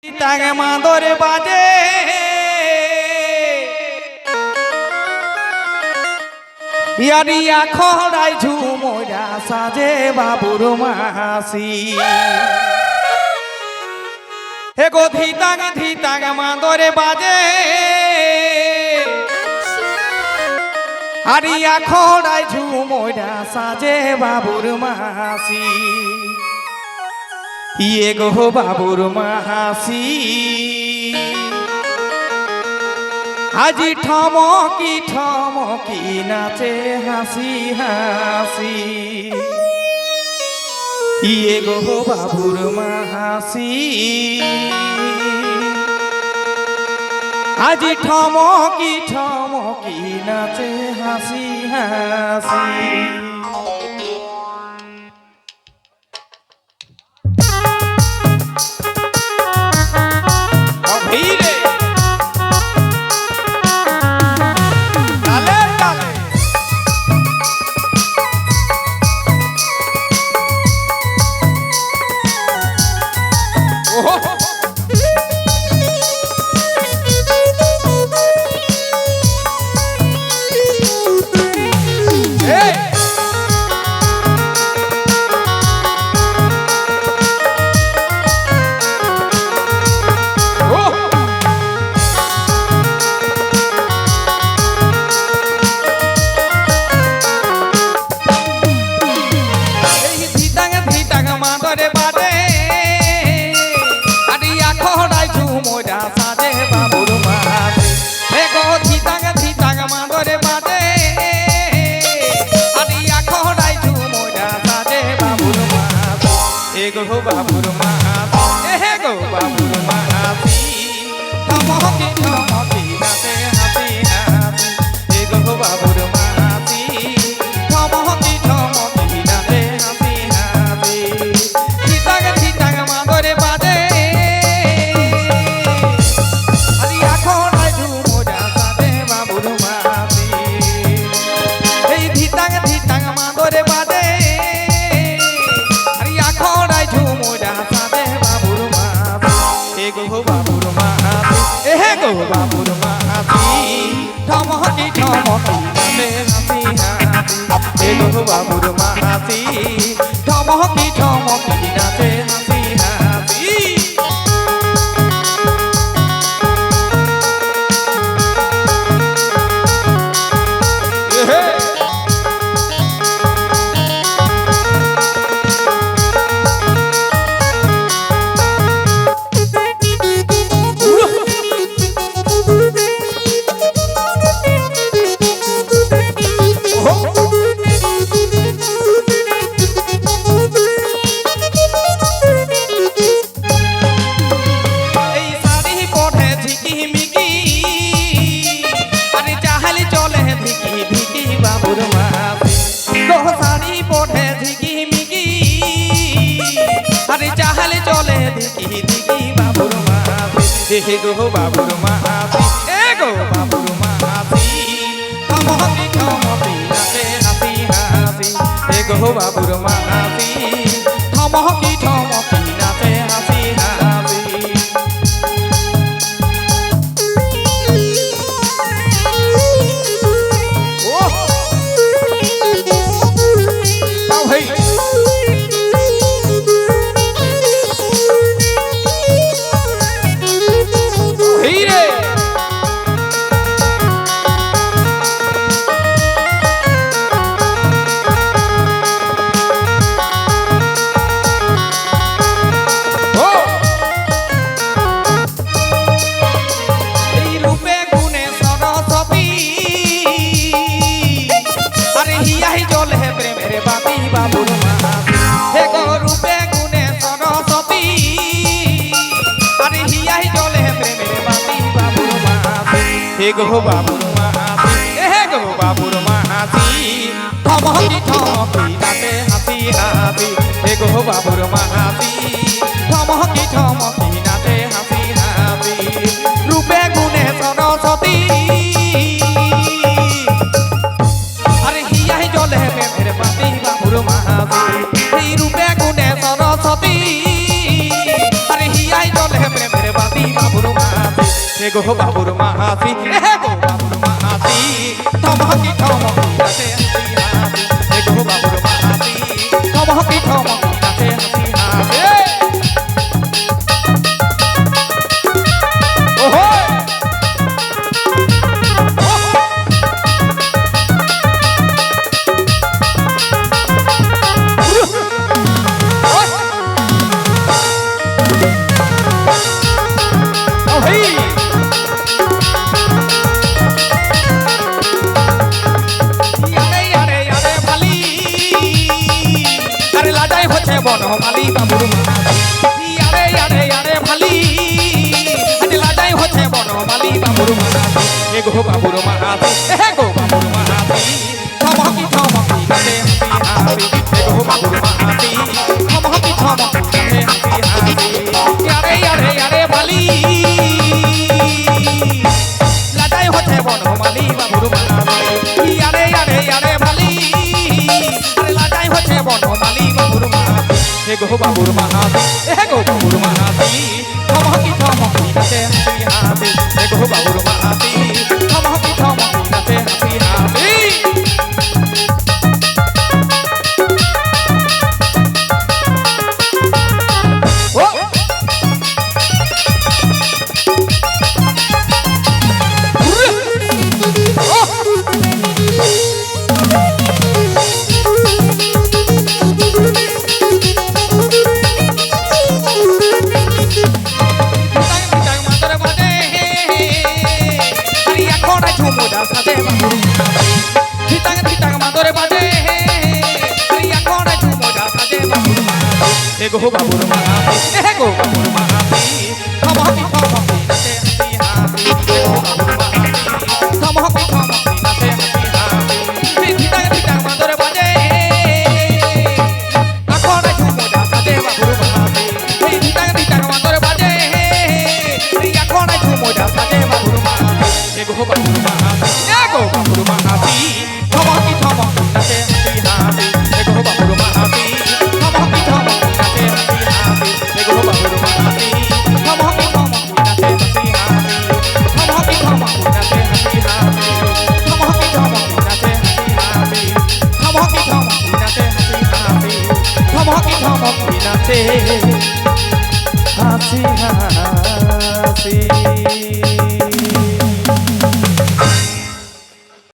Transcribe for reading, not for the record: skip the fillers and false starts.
তাকে মাদরে বাজে ইয়ারিয়া খড়াই ঝুমরা সাজে বাবুর মাসি হে গো ধিতাং মাদরে বাজে আরিয়া খড়াই ঝুমরা সাজে বাবুর মাসি ইয়ে গো বাবুর মাসি আজি ঠমকি নাচে হাসি হাসি ইয়ে গো বাবুর মাসি আজি ঠমকি নাচে হাসি হাসি গো বাবুর মাসি হে গো বাবুর মাসি ঠমকি নাচে হাসি হাসি হে গো বাবুর মাসি ঠমকি নাচে হাসি হাসি ধিতাং মাদরে বাজে আরে এখন ঝুমরা সাজে বাবুর মাসি এই ধিতাং মাদরে বাজে গো বাবুর মাসি হে গো বাবুর মাসি ঠমকি নাচে হাসি হাসি হে গো বাবুর মাসি ঠমকি নাচে হাসি হাসি হে গো বাবুর মাসি হে গো বাবুর মাসি ঠমকি নাচে হাসি হাসি হে গো বাবুর মাসি ঠমকি নাচে হাসি হাসি বাবুর মাসি হে গো রূপে গুণে সরস্বতী আরে হিয়াই জলে প্রেমের বাতি বাবুর মাসি হে গো বাবুর মাসি হে গো বাবুর মাসি ঠমকি নাচে হাসি হাসি হে গো বাবুর মাসি ঠমকি নাচে হাসি হাসি রূপে গুণে সরস্বতী আরে হিয়াই জলে প্রেমের বাতি বাবুর মাসি এই রূপে গুণে সরস্বতী আরে হিয়াই জলে প্রেমের হে গো বাবুর মাহাতি হে গো বাবুর মাহাতি থমকি থমকি নাচে হাসি হাসি হে গো বাবুর মাহাতি থমকি থমকি নাচে হাসি হাসি ওহো বনমালী বাবুর মাহাতি আরে আরে আরে ভালি আজ লাজাই হচ্ছে বনমালী বাবুর মাহাতি হে গো বাবুর মাহাতি হে গো বাবুর মাহাতি থমকি থমকি নাচে হাসি হাসি হে গো বাবুর মাহাতি থমকি থমকি নাচে হাসি হাসি আরে আরে আরে ভালি লাজাই হচ্ছে বনমালী বাবুর মাহাতি আরে আরে আরে ভালি আরে লাজাই হচ্ছে বনমালী বাবুর মাহাতি হে গো বাবুর মাহাতি হে গো বাবুর মাহাতি থমকি থমকি নাচে হাসি হাসি হে গো বাবুর মাহাতি থমকি থমকি নাচে হাসি হাসি হে গো বাবুর মাহাতি হে গো বাবুর মাহাতি থমকি থমকি নাচে হাসি হাসি হে গো বাবুর মাহাতি থমকি থমকি নাচে হাসি হাসি ধিটাং ধিটাং মাদরে বাজে এখন ঝুমুরা সাজে বাবুর মাহাতি এই ধিটাং ধিটাং মাদরে বাজে এখন ঝুমুরা সাজে বাবুর মাহাতি হে গো বাবুর মাহাতি হে গো বাবুর মাহাতি থমকি থমকি নাচে হাসি হাসি হে গো বাবুর মাহাতি থমকি থমকি হে গো বাবুর মাহাতি থমকি থমকি নাচে হাসি হাসি থমকি থমকি নাচে হাসি হাসি থমকি থমকি নাচে হাসি হাসি থমকি থমকি নাচে হাসি হাসি থমকি থমকি নাচে হাসি হাসি